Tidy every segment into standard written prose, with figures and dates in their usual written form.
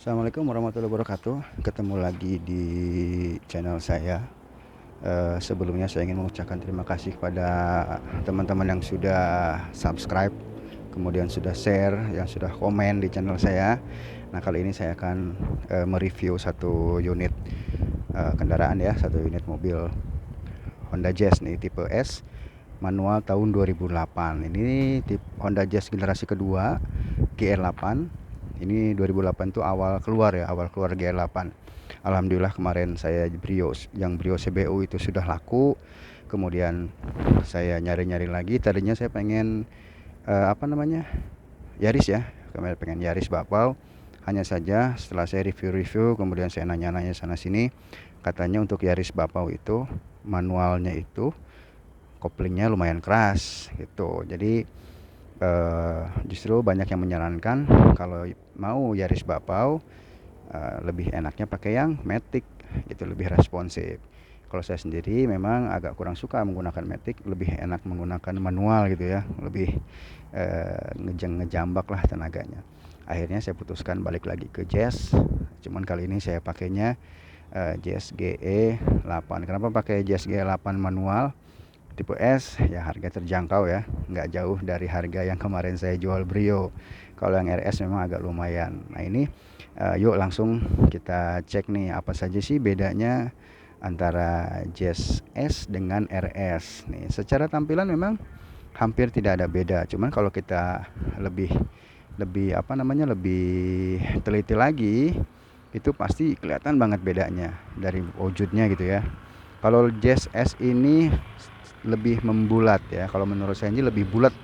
Assalamualaikum warahmatullahi wabarakatuh. Ketemu lagi di channel saya. Sebelumnya saya ingin mengucapkan terima kasih kepada teman-teman yang sudah subscribe, kemudian sudah share, yang sudah komen di channel saya. Nah, kali ini saya akan mereview satu unit kendaraan ya, satu unit mobil Honda Jazz nih, tipe S, manual tahun 2008. Ini tipe Honda Jazz generasi kedua, GR8. Ini 2008 tuh awal keluar ya, awal keluar GR8. Alhamdulillah kemarin saya Brio CBU itu sudah laku. Kemudian saya nyari-nyari lagi. Tadinya saya pengen Yaris ya. Kemarin pengen Yaris Bapau. Hanya saja setelah saya review-review, kemudian saya nanya-nanya sana sini, katanya untuk Yaris Bapau itu manualnya itu koplingnya lumayan keras gitu. Jadi justru banyak yang menyarankan kalau mau Yaris Bapau lebih enaknya pakai yang matic gitu, lebih responsif. Kalau saya sendiri memang agak kurang suka menggunakan matic, lebih enak menggunakan manual gitu ya, lebih ngejambak lah tenaganya. Akhirnya saya putuskan balik lagi ke Jazz, cuman kali ini saya pakainya Jazz GE 8. Kenapa pakai Jazz GE 8 manual tipe S? Ya harga terjangkau ya, nggak jauh dari harga yang kemarin saya jual Brio. Kalau yang RS memang agak lumayan. Nah ini yuk langsung kita cek nih apa saja sih bedanya antara Jazz S dengan RS nih. Secara tampilan memang hampir tidak ada beda, cuman kalau kita lebih lebih lebih teliti lagi, itu pasti kelihatan banget bedanya dari wujudnya gitu ya. Kalau Jazz S ini lebih membulat ya, kalau menurut saya ini lebih bulat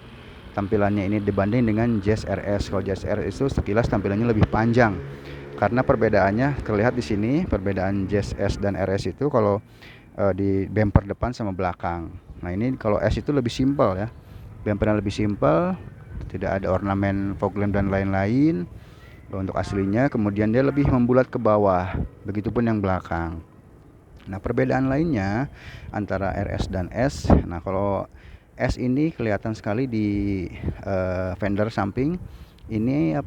tampilannya ini dibanding dengan Jazz RS. Kalau Jazz RS itu sekilas tampilannya lebih panjang, karena perbedaannya terlihat di sini. Perbedaan Jazz S dan RS itu kalau di bumper depan sama belakang. Nah ini kalau S itu lebih simpel ya, bumpernya lebih simpel, tidak ada ornamen fog lamp dan lain-lain untuk aslinya. Kemudian dia lebih membulat ke bawah, begitupun yang belakang. Nah perbedaan lainnya antara RS dan S, nah kalau S ini kelihatan sekali di fender samping ini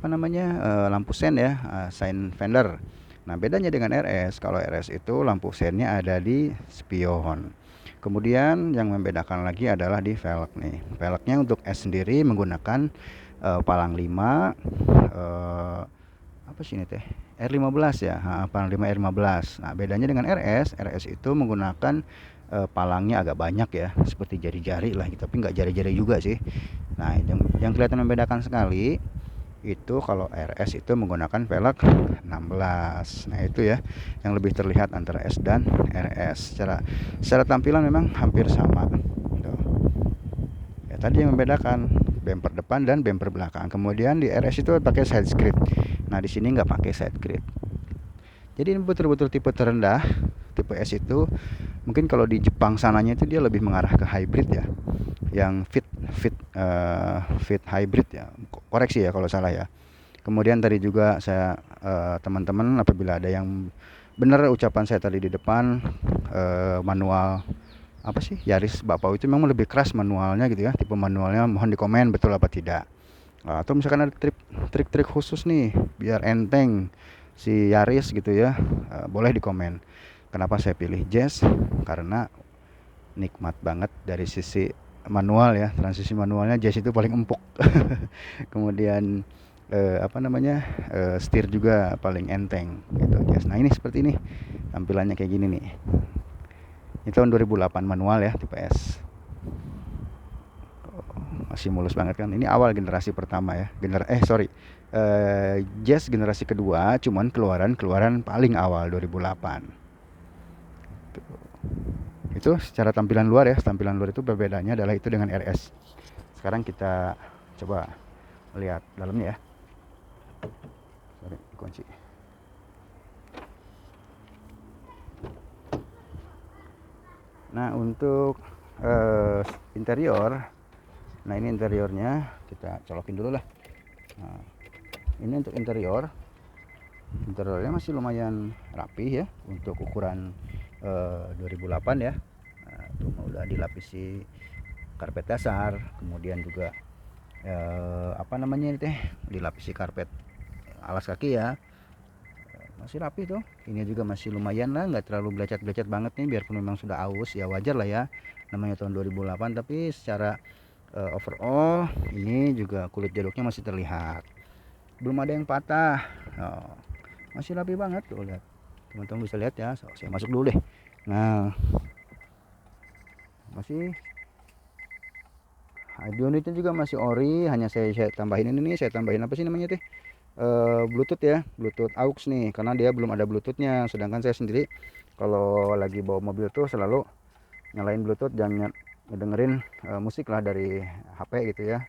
lampu sen ya, sign fender. Nah bedanya dengan RS, kalau RS itu lampu sennya ada di spion. Kemudian yang membedakan lagi adalah di velg nih. Velgnya untuk S sendiri menggunakan palang 5 apa sih ini teh, R15 ya, palang 5 R15. Nah bedanya dengan RS itu menggunakan palangnya agak banyak ya, seperti jari-jari lah gitu, tapi nggak jari-jari juga sih. Nah yang kelihatan membedakan sekali itu kalau RS itu menggunakan velg 16. Nah itu ya yang lebih terlihat antara S dan RS. Secara tampilan memang hampir sama tuh. Ya tadi yang membedakan bumper depan dan bumper belakang. Kemudian di RS itu pakai side skirt, nah di sini nggak pakai side skirt. Jadi ini betul-betul tipe terendah. Tipe S itu mungkin kalau di Jepang sananya itu dia lebih mengarah ke hybrid ya, yang fit hybrid ya, koreksi ya kalau salah ya. Kemudian tadi juga saya teman-teman, apabila ada yang benar ucapan saya tadi di depan, manual apa sih Yaris Bapau itu memang lebih keras manualnya gitu ya, tipe manualnya, mohon dikomen betul apa tidak. Atau misalkan ada trik-trik khusus nih biar enteng si Yaris gitu ya, boleh dikomen. Kenapa saya pilih Jazz? Karena nikmat banget dari sisi manual ya, transisi manualnya Jazz itu paling empuk. Kemudian setir juga paling enteng gitu Jazz. Nah ini seperti ini tampilannya, kayak gini nih. Ini tahun 2008 manual ya, tipe S. Masih mulus banget kan. Ini awal generasi pertama ya. Jazz generasi kedua, cuman keluaran paling awal 2008. Itu secara tampilan luar ya. Tampilan luar itu perbedaannya adalah itu dengan RS. Sekarang kita coba lihat dalamnya ya. Sorry, dikunci. Nah untuk interior, nah ini interiornya kita colokin dulu lah. Nah, ini untuk interiornya masih lumayan rapi ya untuk ukuran 2008 ya. Nah, itu udah dilapisi karpet dasar, kemudian juga dilapisi karpet alas kaki ya. masih rapi tuh. Ini juga masih lumayan lah, nggak terlalu belecet-belecet banget nih, biarpun memang sudah aus ya, wajar lah ya, namanya tahun 2008. Tapi secara overall ini juga kulit jaduknya masih terlihat, belum ada yang patah. Oh, masih rapi banget tuh, lihat teman-teman bisa lihat ya. Saya masuk dulu deh. Nah, masih unitnya juga masih ori, hanya saya tambahin ini nih, saya tambahin apa sih namanya tuh, Bluetooth ya, Bluetooth aux nih, karena dia belum ada Bluetoothnya. Sedangkan saya sendiri kalau lagi bawa mobil tuh selalu nyalain Bluetooth dan ngedengerin musik lah dari HP gitu ya.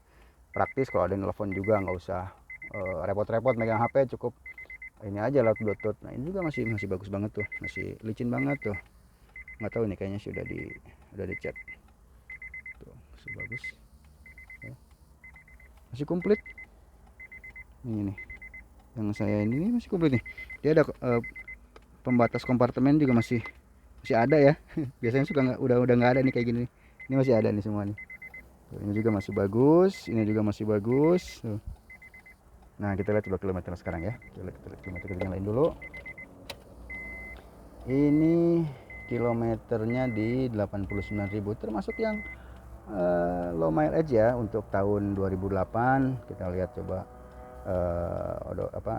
Praktis kalau ada telepon juga, nggak usah repot-repot megang HP, cukup ini aja lewat Bluetooth. Nah ini juga masih bagus banget tuh, masih licin banget tuh. Nggak tahu ini kayaknya sudah dicat tuh, masih bagus ya. Masih komplit ini nih, yang saya ini masih komplit nih. Dia ada pembatas kompartemen juga masih ada ya. Biasanya suka udah nggak ada nih kayak gini. Ini masih ada nih semua nih. Tuh, ini juga masih bagus, ini juga masih bagus tuh. Nah kita lihat coba kilometer sekarang ya, kita lihat kilometer yang lain dulu. Ini kilometernya di 89.000, termasuk yang low mileage ya untuk tahun 2008. Kita lihat coba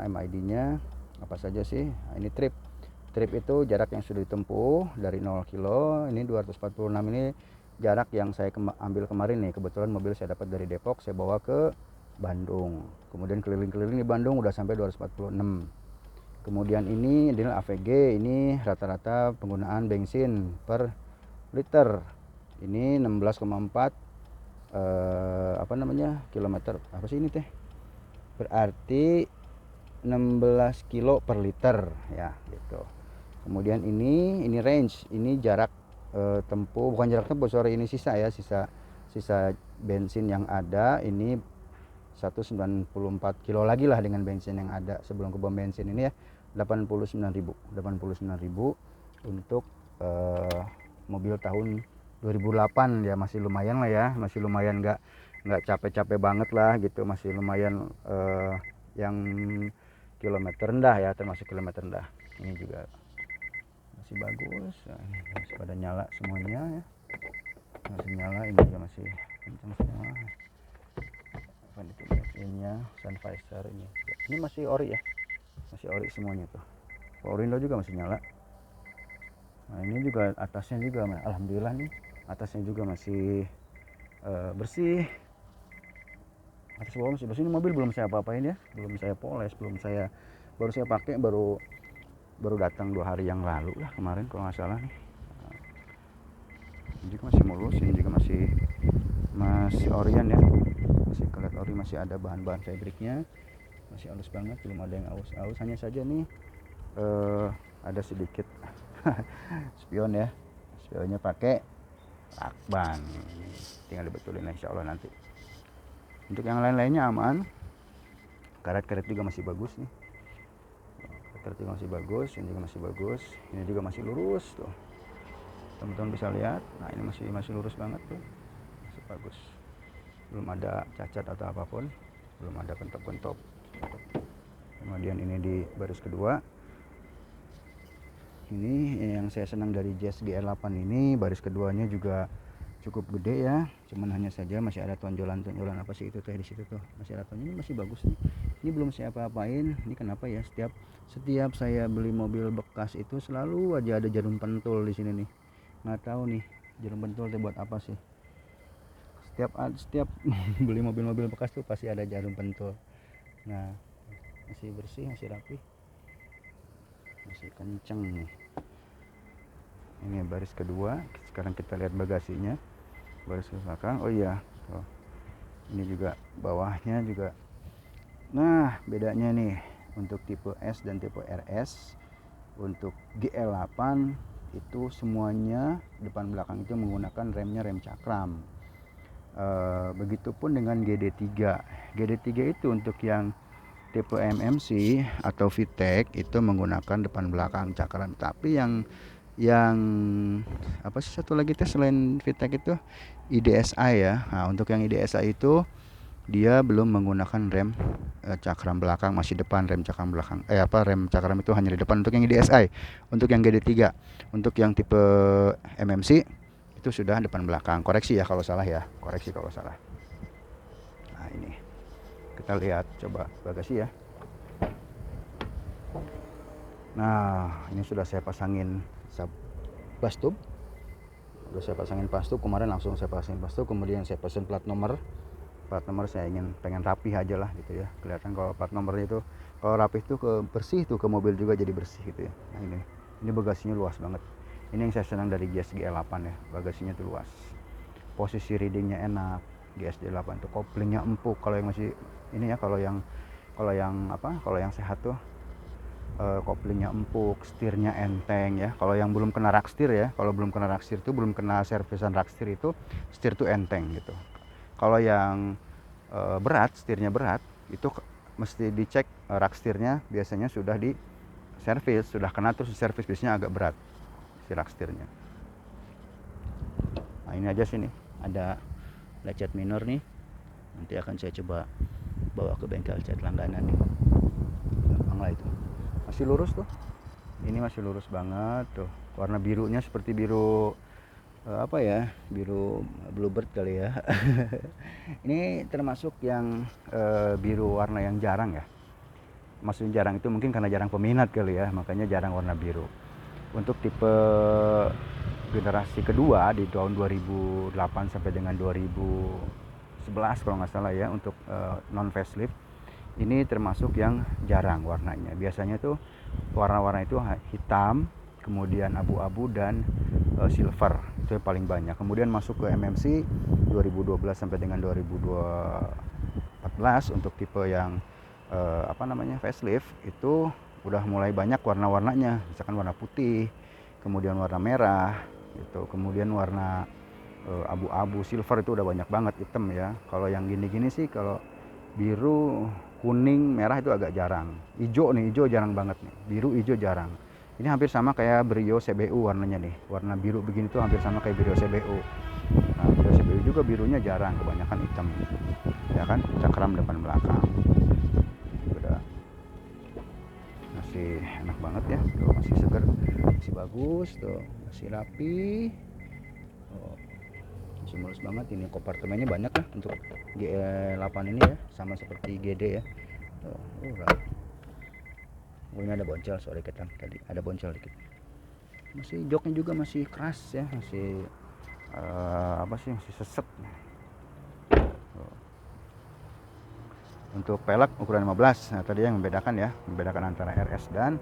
MID-nya apa saja sih. Nah, ini trip itu jarak yang sudah ditempuh dari 0 kilo. Ini 246, ini jarak yang saya ambil kemarin nih. Kebetulan mobil saya dapat dari Depok, saya bawa ke Bandung, kemudian keliling-keliling di Bandung udah sampai 246. Kemudian ini adalah AVG, ini rata-rata penggunaan bensin per liter. Ini 16,4 kilometer. Apa sih ini teh? Berarti 16 kilo per liter ya gitu. Kemudian ini range, ini jarak tempuh, bukan jarak tempuh, sorry, ini sisa ya, sisa bensin yang ada. Ini 194 kilo lagi lah dengan bensin yang ada sebelum ke bom bensin ini ya. 89.000 untuk mobil tahun 2008 ya. Masih lumayan lah ya, masih lumayan, nggak capek-capek banget lah gitu, masih lumayan yang kilometer rendah ya, termasuk kilometer rendah. Ini juga masih bagus. Nah, ini masih pada nyala semuanya ya, masih nyala. Ini juga masih kencang semua. Ininya sun visor ini masih ori ya, masih ori semuanya tuh. Power window juga masih nyala. Nah ini juga atasnya juga, alhamdulillah nih, atasnya juga masih bersih. Atas bawah masih bersih. Ini mobil belum saya apa-apain ya, belum saya poles, baru saya pakai, baru datang 2 hari yang lalu lah, kemarin kalau nggak salah nih. Ini juga masih mulus, ini juga masih orian ya, masih kelihatan ori, masih ada bahan-bahan fabriknya, masih halus banget, belum ada yang aus. Hanya saja nih ada sedikit spion ya, spionnya pakai lakban, tinggal dibetulin insya Allah nanti. Untuk yang lain-lainnya aman, karet-karet juga masih bagus nih, karet juga masih bagus, ini juga masih bagus, ini juga masih lurus tuh, teman-teman bisa lihat. Nah ini masih lurus banget tuh, masih bagus, belum ada cacat atau apapun, belum ada pentop-pentop. Kemudian ini di baris kedua, ini yang saya senang dari Jazz GR8 ini, baris keduanya juga cukup gede ya, cuman hanya saja masih ada tonjolan-tonjolan apa sih itu teh di situ tuh, masih ada tonjolan. Ini masih bagus nih, ini belum saya apa-apain. Ini kenapa ya, setiap saya beli mobil bekas itu selalu aja ada jarum pentul di sini nih, nggak tahu nih jarum pentul itu buat apa sih. Setiap beli mobil-mobil bekas tuh pasti ada jarum pentul. Nah masih bersih, masih rapi, masih kenceng nih. Ini baris kedua. Sekarang kita lihat bagasinya, baris ke belakang. Oh iya, ini juga bawahnya juga. Nah bedanya nih, untuk tipe S dan tipe RS, untuk GL8 itu semuanya depan belakang itu menggunakan remnya rem cakram. Begitupun dengan GD3 itu untuk yang tipe MMC atau VTEC itu menggunakan depan belakang cakram. Tapi yang apa sih satu lagi selain VTEC itu IDSI ya. Nah untuk yang IDSI itu dia belum menggunakan rem cakram belakang, masih depan rem cakram belakang. Rem cakram itu hanya di depan untuk yang DSi. Untuk yang GD3, untuk yang tipe MMC itu sudah depan belakang. Koreksi ya kalau salah ya, koreksi kalau salah. Nah ini kita lihat coba bagasi ya. Nah ini sudah saya pasangin bus tube. Udah saya pasangin bus tube kemarin, langsung saya pasangin bus tube, kemudian saya pasang plat nomor saya pengen rapih aja lah gitu ya, kelihatan kalau plat nomornya itu kalau rapih tuh bersih tuh, ke mobil juga jadi bersih gitu ya. Nah ini bagasinya luas banget, ini yang saya senang dari GSG 8 ya, bagasinya tuh luas, posisi readingnya enak. GSG 8 tuh koplingnya empuk, kalau yang masih ini ya, kalau yang sehat tuh koplingnya empuk, setirnya enteng ya. Kalau yang belum kena rakstir ya, kalau belum kena rakstir itu, belum kena servisan rakstir itu, setir tuh enteng gitu. Kalau yang berat, setirnya berat, itu mesti dicek rakstirnya, biasanya sudah di servis, sudah kena terus di servis, biasanya agak berat si rakstirnya. Nah ini aja sini ada lecet minor nih, nanti akan saya coba bawa ke bengkel cat langganan nih. Gampang lah itu, masih lurus tuh, ini masih lurus banget tuh, warna birunya seperti biru biru bluebird kali ya. Ini termasuk yang biru warna yang jarang ya, maksudnya jarang itu mungkin karena jarang peminat kali ya, makanya jarang warna biru. Untuk tipe generasi kedua di tahun 2008 sampai dengan 2011 kalau nggak salah ya, untuk non facelift ini termasuk yang jarang warnanya. Biasanya tuh warna-warna itu hitam, kemudian abu-abu dan silver, itu yang paling banyak. Kemudian masuk ke MMC 2012 sampai dengan 2014 untuk tipe yang facelift itu udah mulai banyak warna-warnanya, misalkan warna putih, kemudian warna merah gitu, kemudian warna abu-abu, silver itu udah banyak banget, hitam ya. Kalau yang gini-gini sih, kalau biru, kuning, merah itu agak jarang. Hijau nih, hijau jarang banget nih. Biru, hijau jarang. Ini hampir sama kayak Brio CBU warnanya nih. Warna biru begini tuh hampir sama kayak Brio CBU. Nah, Brio CBU juga birunya jarang, kebanyakan hitam. Ya kan, cakram depan belakang. Udah masih enak banget ya. Tuh, masih seger, masih bagus tuh, masih rapi. Oh, masih mulus banget. Ini kompartemennya banyak lah untuk GE8 ini ya, sama seperti GD ya. Tuh, ini ada boncel, sorry ketang tadi ada boncel dikit. Masih joknya juga masih keras ya, masih masih seset. Untuk pelek ukuran 15. Nah tadi yang membedakan antara RS dan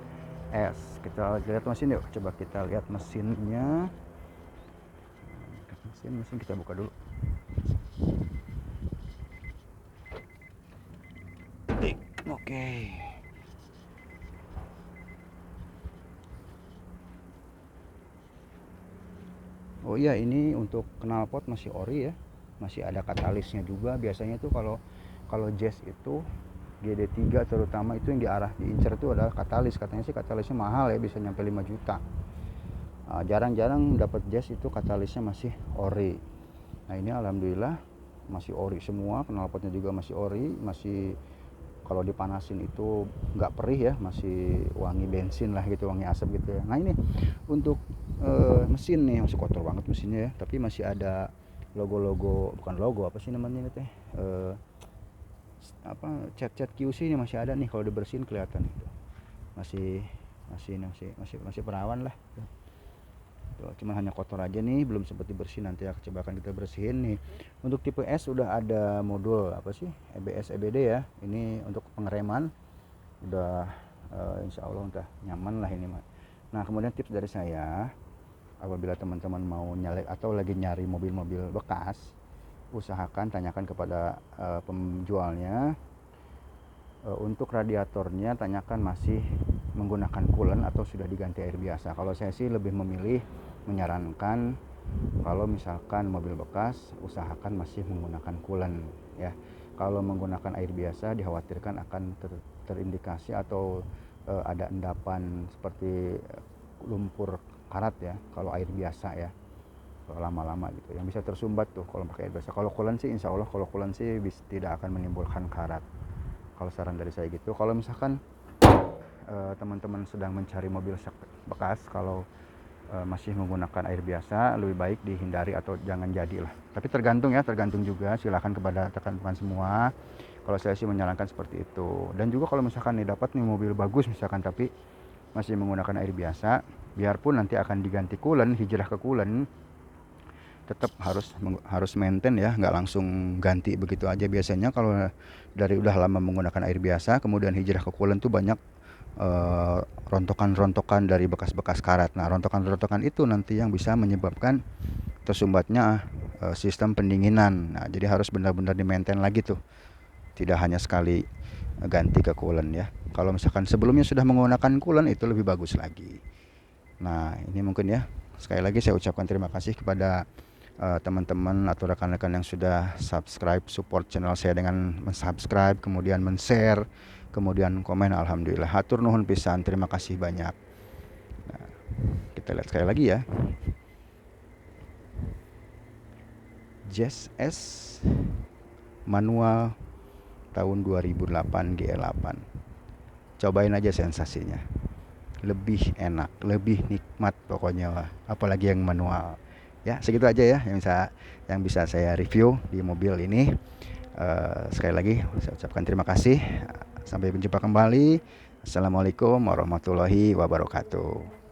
S. Kita lihat mesin yuk, coba kita lihat mesinnya. Mesin kita buka dulu. Oke. Oh iya, ini untuk knalpot masih ori ya, masih ada katalisnya juga. Biasanya tuh kalau Jazz itu GD3 terutama itu yang diincar itu adalah katalis. Katanya sih katalisnya mahal ya, bisa nyampe 5 juta. Jarang-jarang dapat Jazz itu katalisnya masih ori. Nah ini alhamdulillah masih ori semua, knalpotnya juga masih ori, masih kalau dipanasin itu nggak perih ya, masih wangi bensin lah gitu, wangi asap gitu ya. Nah ini untuk mesin nih masih kotor banget mesinnya ya, tapi masih ada logo-logo, bukan logo, apa sih namanya ini teh, cat QC ini masih ada nih, kalau dibersihin kelihatan itu masih perawan lah. Cuma hanya kotor aja nih, belum sempat dibersihin, nanti coba akan kita bersihin nih. Untuk tipe S udah ada modul EBS EBD ya, ini untuk pengereman udah insya Allah udah nyaman lah ini. Nah kemudian tips dari saya, apabila teman-teman mau nyalek atau lagi nyari mobil-mobil bekas, usahakan tanyakan kepada penjualnya, untuk radiatornya tanyakan masih menggunakan coolant atau sudah diganti air biasa. Kalau saya sih lebih menyarankan kalau misalkan mobil bekas, usahakan masih menggunakan coolant ya. Kalau menggunakan air biasa dikhawatirkan akan terindikasi atau ada endapan seperti lumpur karat ya kalau air biasa ya. lama-lama gitu, yang bisa tersumbat tuh kalau pakai air biasa. Kalau coolant sih insya Allah kalau coolant sih tidak akan menimbulkan karat, kalau saran dari saya gitu. Kalau misalkan teman-teman sedang mencari mobil bekas, kalau masih menggunakan air biasa, lebih baik dihindari atau jangan jadilah. Tapi tergantung ya, tergantung juga, silakan kepada rekan-rekan semua. Kalau saya sih menyarankan seperti itu. Dan juga kalau misalkan nih dapat nih mobil bagus misalkan tapi masih menggunakan air biasa, biarpun nanti akan diganti coolant, hijrah ke coolant, tetap harus maintain ya, nggak langsung ganti begitu aja. Biasanya kalau dari udah lama menggunakan air biasa kemudian hijrah ke coolant tuh banyak rontokan-rontokan dari bekas-bekas karat. Nah, rontokan-rontokan itu nanti yang bisa menyebabkan tersumbatnya sistem pendinginan. Nah, jadi harus benar-benar di-maintain lagi tuh. Tidak hanya sekali ganti ke coolant ya. Kalau misalkan sebelumnya sudah menggunakan coolant itu lebih bagus lagi. Nah, ini mungkin ya. Sekali lagi saya ucapkan terima kasih kepada teman-teman atau rekan-rekan yang sudah subscribe, support channel saya dengan mensubscribe, kemudian men-share, kemudian komen. Alhamdulillah, hatur nuhun pisan, terima kasih banyak. Nah, kita lihat sekali lagi ya. Jazz S manual tahun 2008 GE8. Cobain aja sensasinya, lebih enak, lebih nikmat pokoknya, apalagi yang manual. Ya, segitu aja ya yang bisa saya review di mobil ini. Sekali lagi saya ucapkan terima kasih. Sampai berjumpa kembali. Assalamualaikum warahmatullahi wabarakatuh.